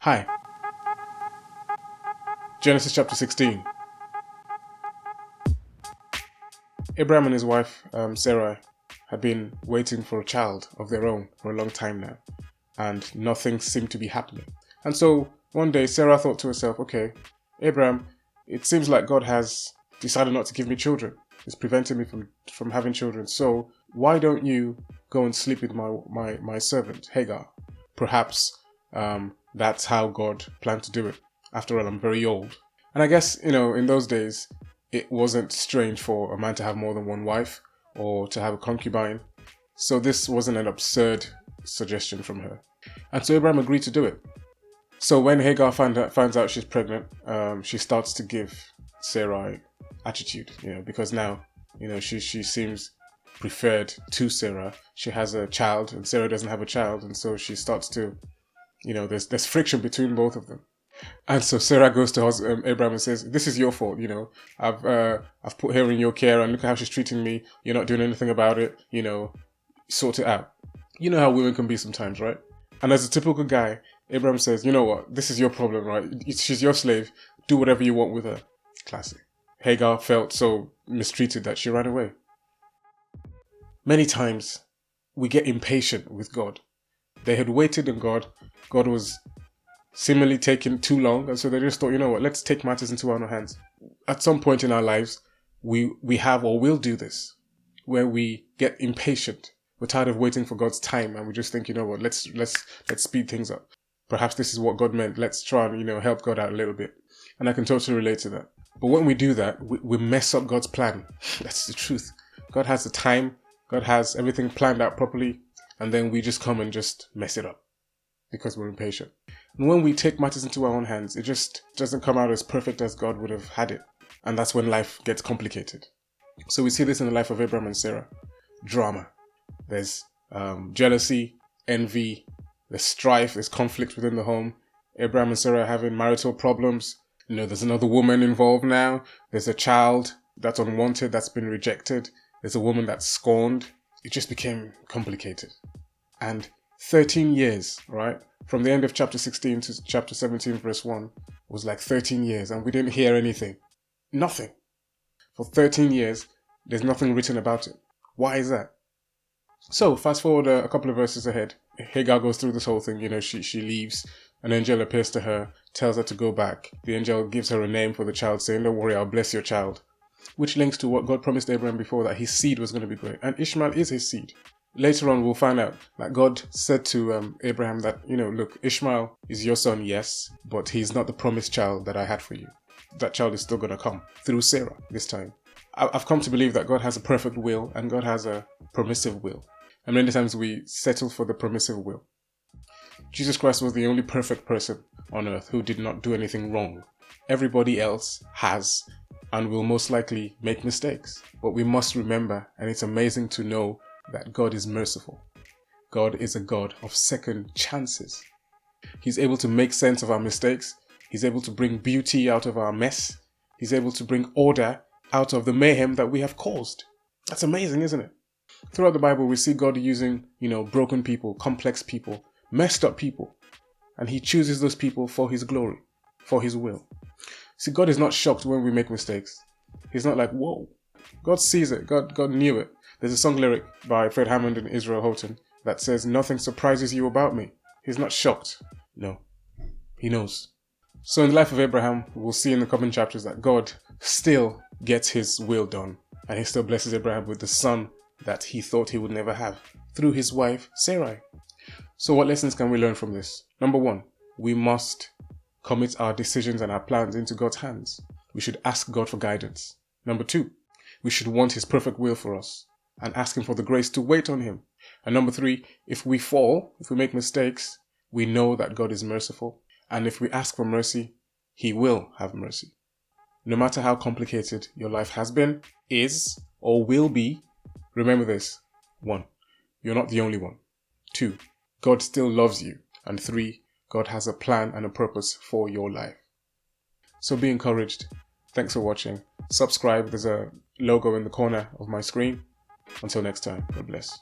Hi. Genesis chapter 16. Abram and his wife, Sarai, had been waiting for a child of their own for a long time now, and nothing seemed to be happening. And so one day Sarah thought to herself, okay, Abram, it seems like God has decided not to give me children. It's preventing me from having children. So why don't you go and sleep with my servant, Hagar? Perhaps that's how God planned to do it. After all, I'm very old. And I guess, in those days, it wasn't strange for a man to have more than one wife or to have a concubine. So this wasn't an absurd suggestion from her. And so Abraham agreed to do it. So when Hagar finds out she's pregnant, she starts to give Sarai attitude, because now, she seems preferred to Sarah. She has a child and Sarah doesn't have a child. And so she starts to, there's friction between both of them. And so Sarah goes to Abraham and says, this is your fault, I've put her in your care and look at how she's treating me. You're not doing anything about it, sort it out. You know how women can be sometimes, right? And as a typical guy, Abraham says, you know what, this is your problem, right? She's your slave. Do whatever you want with her. Classic. Hagar felt so mistreated that she ran away. Many times we get impatient with God. They had waited on God. God was seemingly taking too long, and so they just thought, you know what, let's take matters into our own hands. At some point in our lives, we have or will do this, where we get impatient. We're tired of waiting for God's time, and we just think, you know what, let's speed things up. Perhaps this is what God meant. Let's try and help God out a little bit. And I can totally relate to that. But when we do that, we mess up God's plan. That's the truth. God has the time. God has everything planned out properly, and then we just come and just mess it up because we're impatient. And when we take matters into our own hands, it just doesn't come out as perfect as God would have had it. And that's when life gets complicated. So we see this in the life of Abram and Sarah. Drama. There's jealousy, envy, there's strife, there's conflict within the home. Abram and Sarah are having marital problems. There's another woman involved now. There's a child that's unwanted, that's been rejected. There's a woman that's scorned. It just became complicated. And 13 years, right? From the end of chapter 16 to chapter 17, verse 1, was like 13 years, and we didn't hear anything. Nothing. For 13 years, there's nothing written about it. Why is that? So, fast forward a couple of verses ahead. Hagar goes through this whole thing, she leaves. An angel appears to her, tells her to go back. The angel gives her a name for the child, saying, don't worry, I'll bless your child. Which links to what God promised Abraham before, that his seed was going to be great. And Ishmael is his seed. Later on, we'll find out that God said to Abraham that, look, Ishmael is your son, yes, but he's not the promised child that I had for you. That child is still going to come through Sarah this time. I've come to believe that God has a perfect will and God has a permissive will. And many times we settle for the permissive will. Jesus Christ was the only perfect person on earth who did not do anything wrong. Everybody else has and will most likely make mistakes. But we must remember, and it's amazing to know, that God is merciful. God is a God of second chances. He's able to make sense of our mistakes. He's able to bring beauty out of our mess. He's able to bring order out of the mayhem that we have caused. That's amazing, isn't it? Throughout the Bible, we see God using, broken people, complex people, messed up people. And he chooses those people for his glory, for his will. See, God is not shocked when we make mistakes. He's not like, whoa. God sees it. God knew it. There's a song lyric by Fred Hammond and Israel Houghton that says, nothing surprises you about me. He's not shocked. No, he knows. So in the life of Abraham, we'll see in the coming chapters that God still gets his will done. And he still blesses Abraham with the son that he thought he would never have through his wife, Sarai. So what lessons can we learn from this? Number one, we must commit our decisions and our plans into God's hands. We should ask God for guidance. Number two, we should want his perfect will for us and ask him for the grace to wait on him. And number three, if we fall, if we make mistakes, we know that God is merciful. And if we ask for mercy, he will have mercy. No matter how complicated your life has been, is, or will be, remember this. 1, you're not the only one. 2, God still loves you. And 3, God has a plan and a purpose for your life. So be encouraged. Thanks for watching. Subscribe. There's a logo in the corner of my screen. Until next time, God bless.